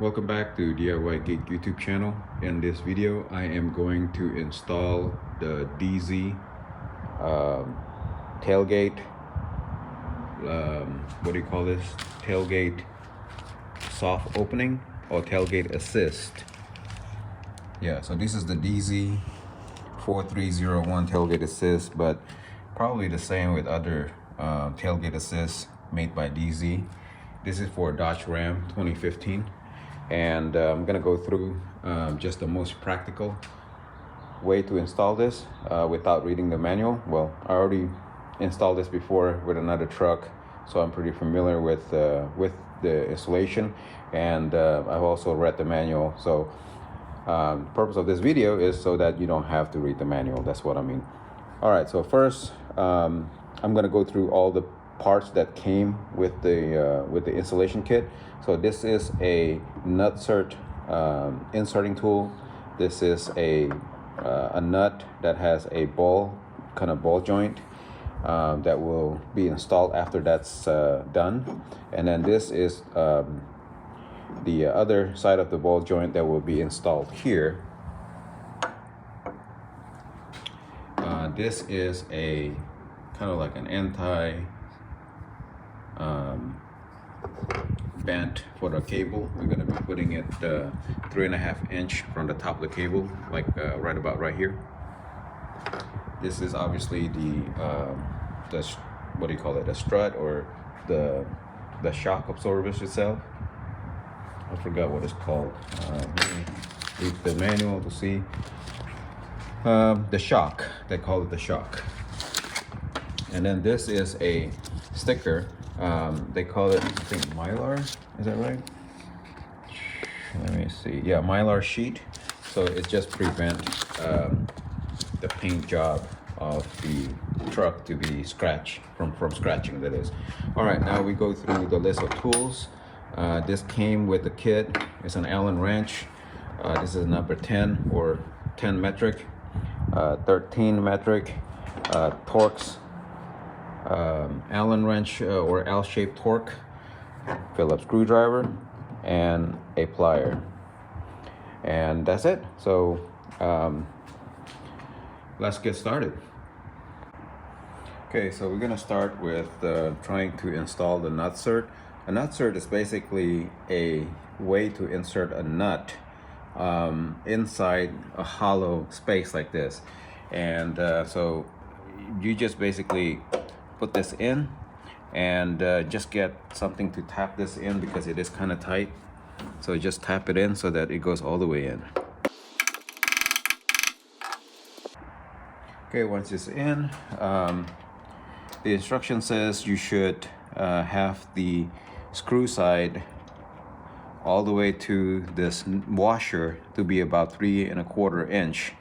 welcome back to DIY Geek YouTube channel. In this video, I am going to install the DZ tailgate, what do you call this? Tailgate soft opening or tailgate assist. Yeah, so this is the DZ 4301 tailgate assist, but probably the same with other tailgate assists made by DZ. This is for Dodge Ram 2015, and I'm gonna go through just the most practical way to install this without reading the manual. Well, I already installed this before with another truck, so I'm pretty familiar with the installation, and I've also read the manual. So the purpose of this video is so that you don't have to read the manual. That's what I mean. All right, so first I'm gonna go through all the parts that came with the installation kit. So this is a nutsert inserting tool. This is a nut that has a ball joint that will be installed after that's done. And then this is the other side of the ball joint that will be installed here. This is a kind of like an bent for the cable. We're going to be putting it 3.5 inch from the top of the cable, like right about right here. This is obviously the what do you call it, the strut or the shock absorbers itself. I forgot what it's called. Let me read the manual to see. The shock, they call it the shock. And then this is a sticker. They call it, I think, Mylar. Is that right? Let me see. Yeah, Mylar sheet. So it just prevents the paint job of the truck to be scratched from scratching, that is. All right, now we go through the list of tools. This came with the kit. It's an Allen wrench. This is number 10 or 10 metric, 13 metric, Torx Allen wrench or L-shaped torque, Phillips screwdriver, and a plier, and that's it. So let's get started. Okay, so we're gonna start with trying to install the nutsert. A nutsert is basically a way to insert a nut inside a hollow space like this, and so you just basically put this in and just get something to tap this in because it is kind of tight. So just tap it in so that it goes all the way in. Okay, once it's in, the instruction says you should have the screw side all the way to this washer to be about 3.25 inch.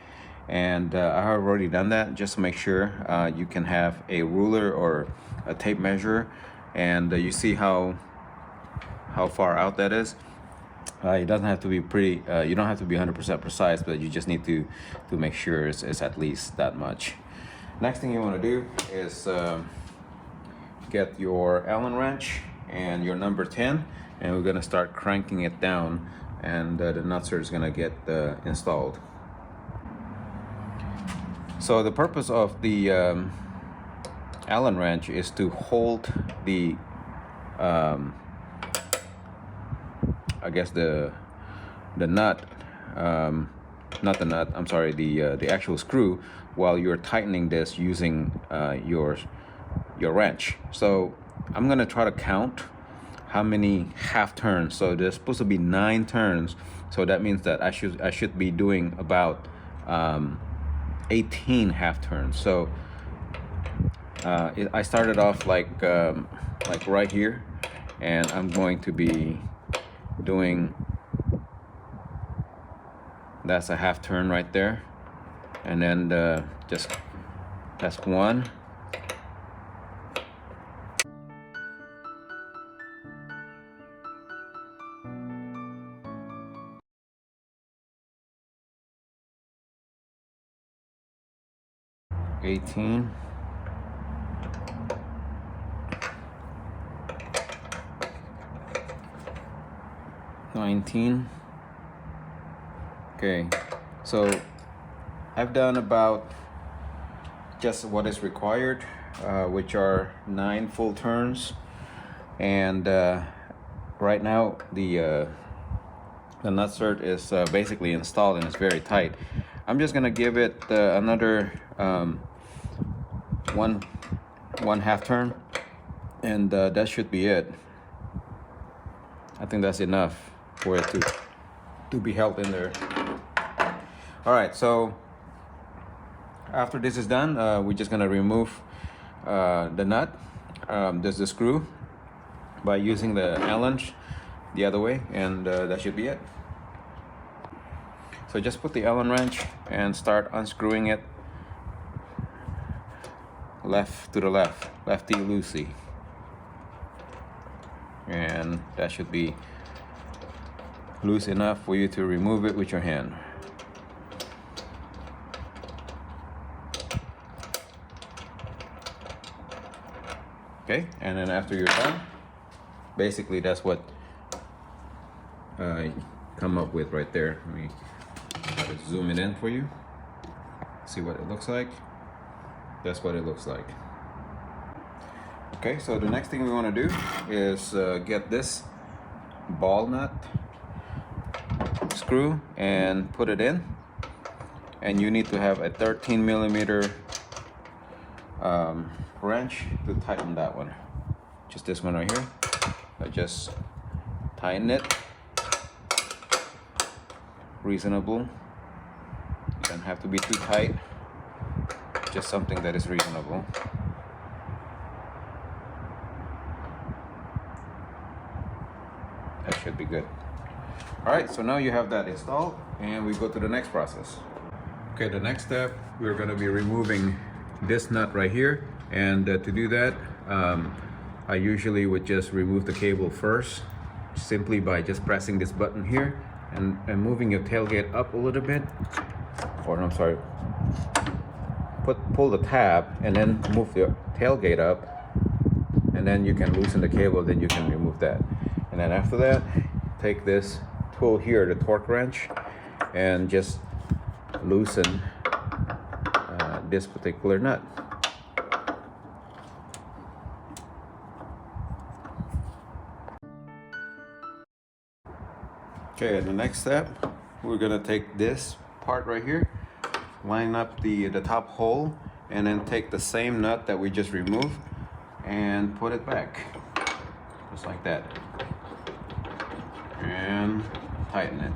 And I have already done that just to make sure. You can have a ruler or a tape measure, and you see how far out that is. It doesn't have to be pretty, you don't have to be 100% precise, but you just need to make sure it's at least that much. Next thing you want to do is get your Allen wrench and your number 10, and we're going to start cranking it down, and the nutsert is going to get installed. So the purpose of the Allen wrench is to hold the I guess the nut, not the nut, I'm sorry, the actual screw, while you're tightening this using your wrench. So I'm gonna try to count how many half turns. So there's supposed to be 9 turns, so that means that I should be doing about 18 half turns. So I started off like right here, and I'm going to be doing, that's a half turn right there, and then just that's 1, $18, 19. Okay, so I've done about just what is required, which are 9 full turns, and right now the nutsert is basically installed and it's very tight. I'm just gonna give it another one half turn, and that should be it. I think that's enough for it to be held in there. All right, so after this is done, we're just gonna remove the nut. There's the screw by using the Allen the other way, and that should be it. So just put the Allen wrench and start unscrewing it left to the left, lefty loosey, and that should be loose enough for you to remove it with your hand. Okay, and then after you're done, basically that's what you come up with right there. Let me just zoom it in for you. See what it looks like. That's what it looks like. Okay, so the next thing we want to do is get this ball nut screw and put it in, and you need to have a 13 millimeter wrench to tighten that one. Just this one right here. I just tighten it. Reasonable. You don't have to be too tight. Just something that is reasonable. That should be good. All right, so now you have that installed, and we go to the next process. Okay, the next step, we're going to be removing this nut right here, and to do that, I usually would just remove the cable first, simply by just pressing this button here and moving your tailgate up a little bit, or I'm sorry, pull the tab and then move your tailgate up, and then you can loosen the cable, then you can remove that. And then after that, take this tool here, the torque wrench, and just loosen this particular nut. Okay, and the next step, we're gonna take this part right here, line up the top hole, and then take the same nut that we just removed and put it back, just like that, and tighten it.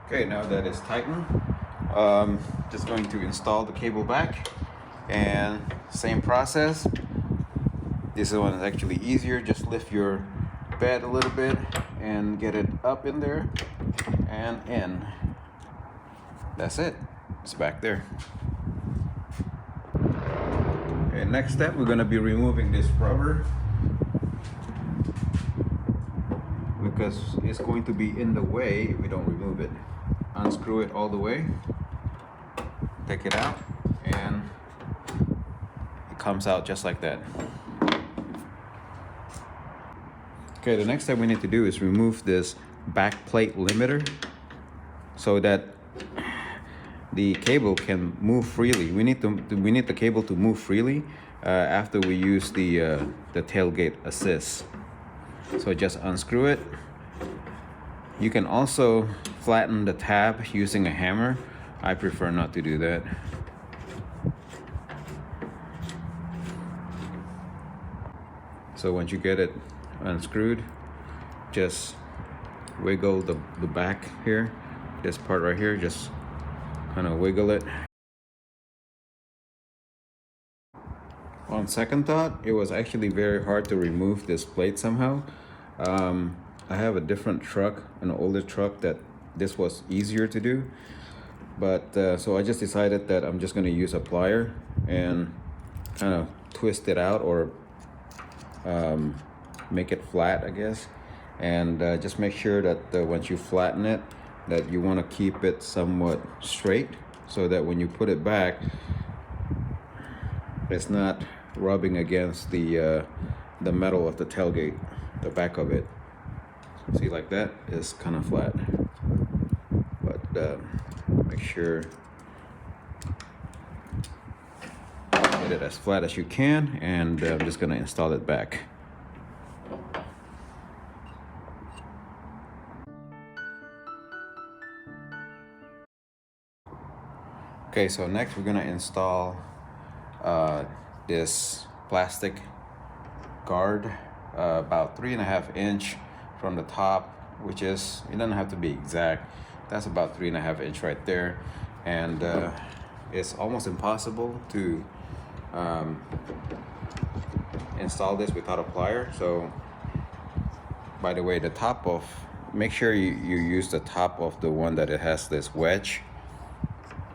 Okay, now that it's tightened, just going to install the cable back, and same process. This one is actually easier. Just lift your bed a little bit and get it up in there and in. That's it. It's back there. Okay, next step, we're going to be removing this rubber because it's going to be in the way if we don't remove it. Unscrew it all the way, take it out, and it comes out just like that. Okay, the next thing we need to do is remove this back plate limiter so that the cable can move freely. We need the cable to move freely after we use the tailgate assist. So just unscrew it. You can also flatten the tab using a hammer. I prefer not to do that. So once you get it unscrewed, just wiggle the back here, this part right here, just kind of wiggle it. On second thought, it was actually very hard to remove this plate somehow. I have a different truck, an older truck, that this was easier to do, but so I just decided that I'm just going to use a plier and kind of twist it out, or make it flat, I guess, and just make sure that once you flatten it, that you want to keep it somewhat straight so that when you put it back, it's not rubbing against the metal of the tailgate, the back of it. See, like that is kind of flat, but make sure get it as flat as you can, and I'm just going to install it back. Okay, so next we're going to install this plastic guard, about 3.5 inch from the top, which is, it doesn't have to be exact, that's about 3.5 inch right there, and it's almost impossible to install this without a plier. So by the way, the top of, make sure you use the top of the one that it has this wedge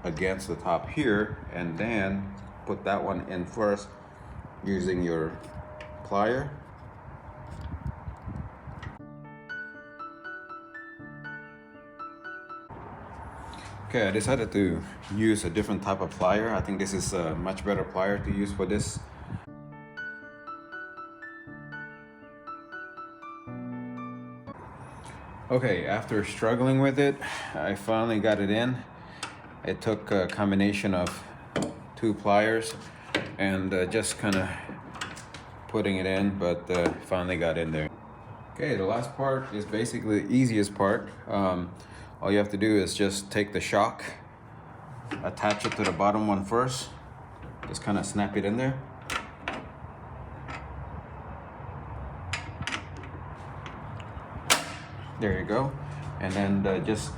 against the top here, and then put that one in first using your plier. Okay, I decided to use a different type of plier. I think this is a much better plier to use for this. Okay, after struggling with it, I finally got it in. It took a combination of 2 pliers and just kind of putting it in, but finally got in there. Okay, the last part is basically the easiest part. All you have to do is just take the shock, attach it to the bottom one first, just kind of snap it in there. There you go. And then just,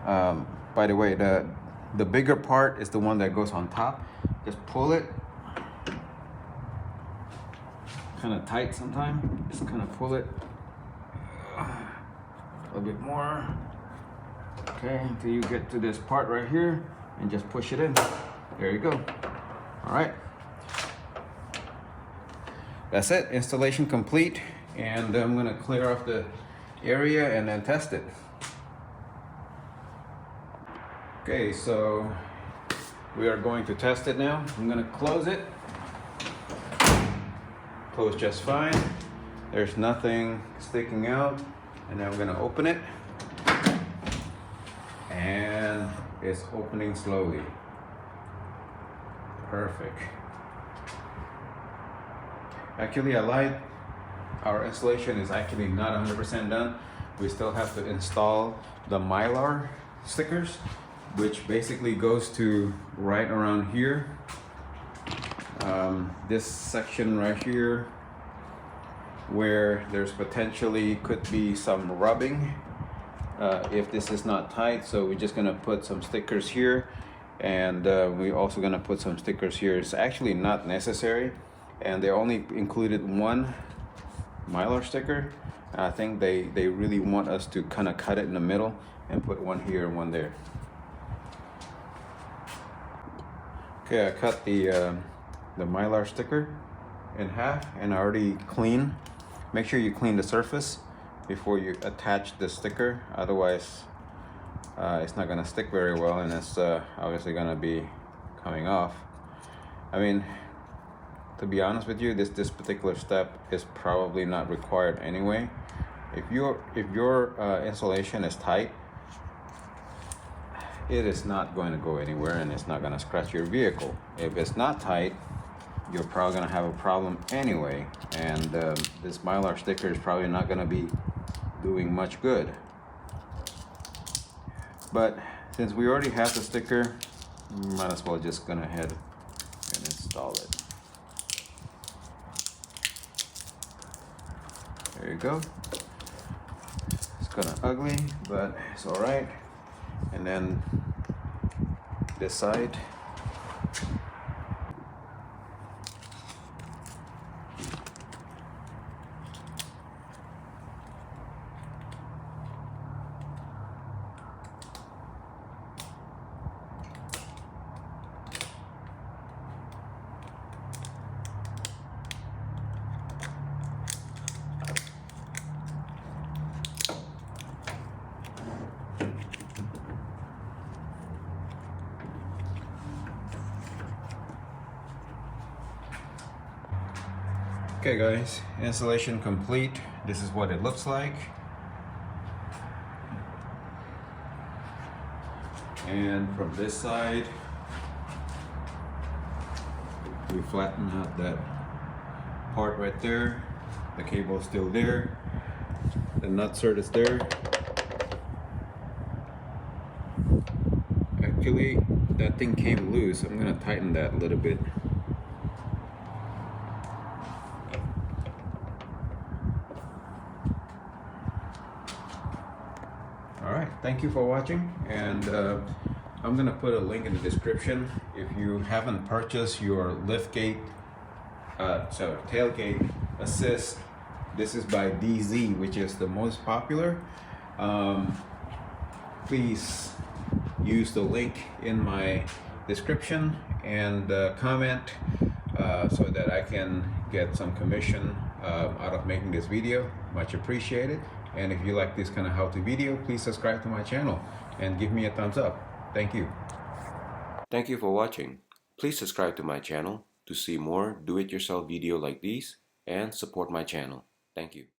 by the way, the bigger part is the one that goes on top. Just pull it, kind of tight sometimes. Just kind of pull it a little bit more. Okay, until you get to this part right here, and just push it in. There you go. All right. That's it. Installation complete. And I'm gonna clear off the area and then test it. Okay, so we are going to test it now. I'm gonna close it. Close just fine. There's nothing sticking out. And then I'm gonna open it. And it's opening slowly. Perfect. Actually, I lied. Our installation is actually not 100% done. We still have to install the Mylar stickers, which basically goes to right around here. This section right here, where there's potentially could be some rubbing if this is not tight. So we're just gonna put some stickers here, and we're also gonna put some stickers here. It's actually not necessary, and they only included one Mylar sticker. I think they really want us to kind of cut it in the middle and put one here and one there. Okay, I cut the Mylar sticker in half, and I already clean. Make sure you clean the surface before you attach the sticker, otherwise it's not gonna stick very well, and it's obviously gonna be coming off. I mean, to be honest with you, this particular step is probably not required anyway. If your installation is tight, it is not going to go anywhere, and it's not going to scratch your vehicle. If it's not tight, you're probably going to have a problem anyway, and this Mylar sticker is probably not going to be doing much good. But since we already have the sticker, might as well just go ahead and install it. There you go. It's kind of ugly, but it's all right. And then this side. Okay guys, installation complete. This is what it looks like. And from this side, we flatten out that part right there. The cable is still there. The nutsert is there. Actually, that thing came loose. I'm gonna tighten that a little bit. Alright, thank you for watching, and I'm gonna put a link in the description. If you haven't purchased your tailgate assist, this is by DZ, which is the most popular. Please use the link in my description and comment so that I can get some commission out of making this video. Much appreciated. And if you like this kind of how-to video, please subscribe to my channel and give me a thumbs up. Thank you. Thank you for watching. Please subscribe to my channel to see more do-it-yourself video like these and support my channel. Thank you.